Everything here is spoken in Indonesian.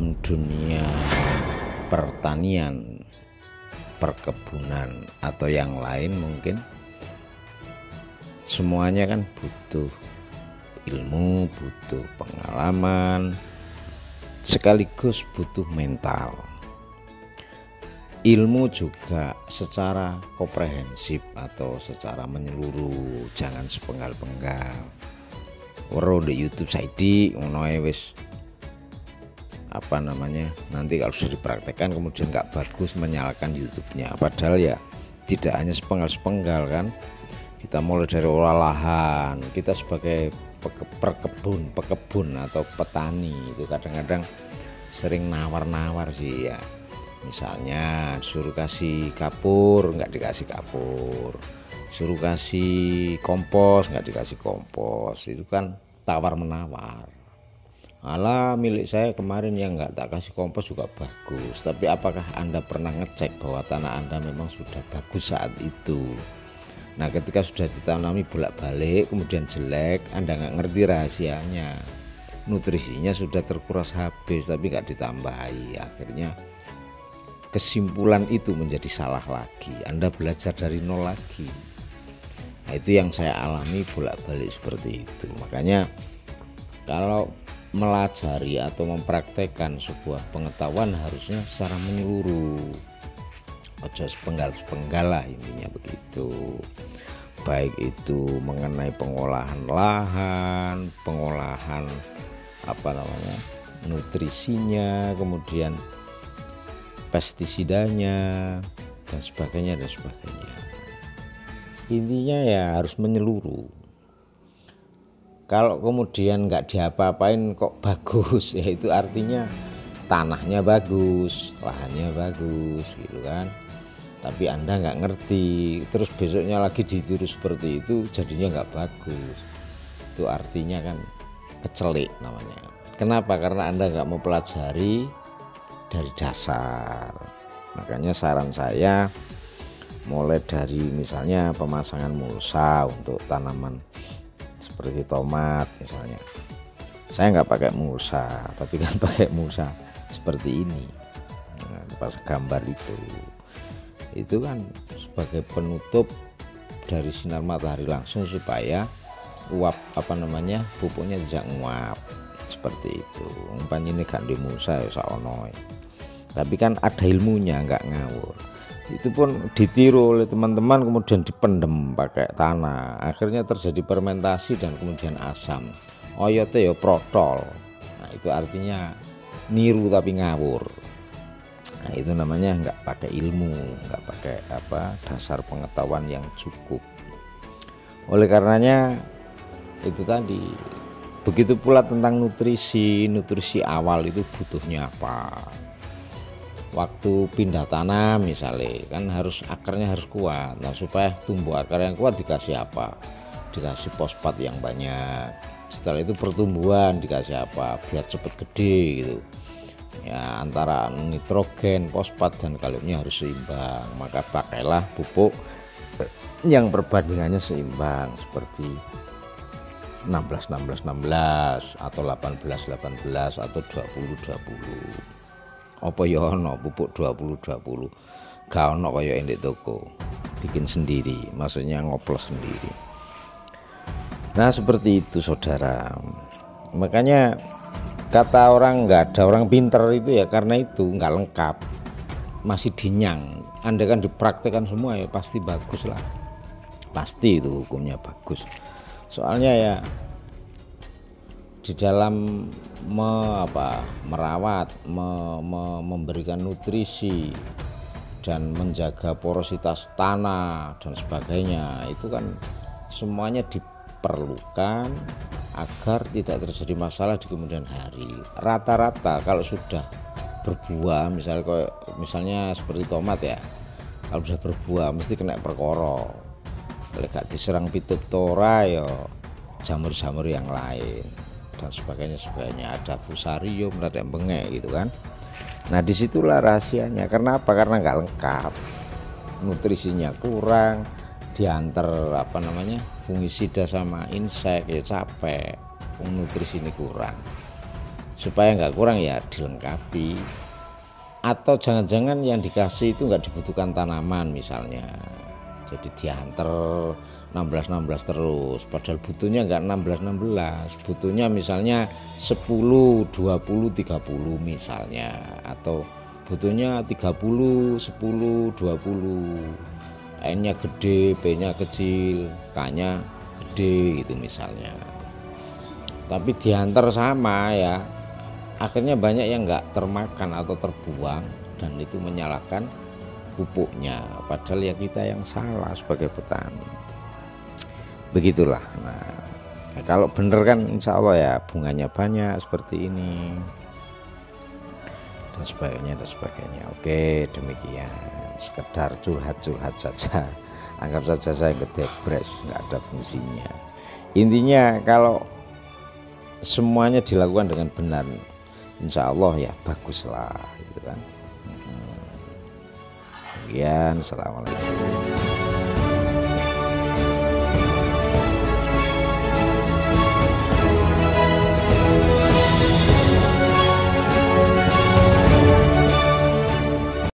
dalam dunia pertanian, perkebunan atau yang lain mungkin semuanya kan butuh ilmu, butuh pengalaman, sekaligus butuh mental. Ilmu juga secara komprehensif atau secara menyeluruh, jangan sepenggal-penggal. Wero di YouTube saidi ngono wis nanti kalau sudah dipraktekkan kemudian nggak bagus menyalakan YouTube-nya, padahal ya tidak hanya sepenggal-sepenggal kan. Kita mulai dari olah lahan, kita sebagai pekebun atau petani itu kadang-kadang sering nawar-nawar sih ya, misalnya suruh kasih kapur nggak dikasih kapur, suruh kasih kompos nggak dikasih kompos, itu kan tawar menawar. Alah, milik saya kemarin yang nggak tak kasih kompos juga bagus, tapi apakah Anda pernah ngecek bahwa tanah Anda memang sudah bagus saat itu? Nah, ketika sudah ditanami bolak-balik kemudian jelek, Anda nggak ngerti rahasianya, nutrisinya sudah terkuras habis tapi nggak ditambahi, akhirnya kesimpulan itu menjadi salah lagi, Anda belajar dari nol lagi. Nah, itu yang saya alami bolak-balik seperti itu. Makanya kalau melajari atau mempraktekkan sebuah pengetahuan harusnya secara menyeluruh, ojo sepenggal-sepenggal lah, intinya begitu. Baik itu mengenai pengolahan lahan, pengolahan nutrisinya, kemudian pestisidanya dan sebagainya. Intinya ya harus menyeluruh. Kalau kemudian nggak diapa-apain kok bagus, ya itu artinya tanahnya bagus, lahannya bagus gitu kan, tapi Anda nggak ngerti, terus besoknya lagi ditiru seperti itu jadinya nggak bagus, itu artinya kan kecelik namanya. Kenapa? Karena Anda nggak mempelajari dari dasar. Makanya saran saya mulai dari misalnya pemasangan mulsa untuk tanaman seperti tomat misalnya, saya nggak pakai mulsa, tapi kan pakai mulsa seperti ini. Nah, pas gambar itu kan sebagai penutup dari sinar matahari langsung supaya uap pupuknya tidak nguap seperti itu. Umpamanya ini gak di mulsa ya saono, tapi kan ada ilmunya, nggak ngawur. Itu pun ditiru oleh teman-teman kemudian dipendem pakai tanah, akhirnya terjadi fermentasi dan kemudian asam, oyote ya protol. Nah, itu artinya niru tapi ngawur. Nah, itu namanya nggak pakai ilmu, nggak pakai dasar pengetahuan yang cukup. Oleh karenanya itu tadi, begitu pula tentang nutrisi awal itu butuhnya apa. Waktu pindah tanam misalnya kan akarnya harus kuat. Nah, supaya tumbuh akar yang kuat dikasih apa? Dikasih fosfat yang banyak. Setelah itu pertumbuhan dikasih apa? Biar cepet gede gitu ya, antara nitrogen, fosfat dan kaliumnya harus seimbang. Maka pakailah pupuk yang perbandingannya seimbang seperti 16-16-16 atau 18-18 atau 20-20. Apa ya ono pupuk 20-20, gak ono kaya ndek toko, bikin sendiri, maksudnya ngoplos sendiri. Nah, seperti itu saudara. Makanya kata orang nggak ada orang pinter itu ya karena itu nggak lengkap, masih dinyang. Anda kan dipraktekkan semua ya pasti bagus lah, pasti itu hukumnya bagus. Soalnya ya di dalam merawat, memberikan nutrisi dan menjaga porositas tanah dan sebagainya, itu kan semuanya diperlukan agar tidak terjadi masalah di kemudian hari. Rata-rata kalau sudah berbuah, misalnya seperti tomat ya, kalau sudah berbuah mesti kena perkara. Kalau gak diserang pitup tora ya jamur-jamur yang lain dan sebagainya, ada fusarium, ada bengek gitu kan. Nah, disitulah rahasianya. Karena apa? Karena nggak lengkap, nutrisinya kurang, diantar fungisida sama insek ya capek, nutrisi ini kurang. supaya nggak kurang ya dilengkapi. Atau jangan-jangan yang dikasih itu nggak dibutuhkan tanaman misalnya, jadi diantar 16-16 terus, padahal butuhnya nggak 16-16, butuhnya misalnya 10, 20, 30 misalnya, atau butuhnya 30, 10, 20, N-nya gede, P-nya kecil, K-nya gede gitu misalnya. Tapi diantar sama ya, akhirnya banyak yang nggak termakan atau terbuang, dan itu menyalahkan pupuknya, padahal ya kita yang salah sebagai petani. Begitulah. Nah, kalau bener kan insya Allah ya bunganya banyak seperti ini dan sebagainya dan sebagainya. Oke, demikian sekedar curhat-curhat saja, anggap saja saya ngedebres, nggak ada fungsinya. Intinya kalau semuanya dilakukan dengan benar, insya Allah ya baguslah gitu kan. Assalamualaikum.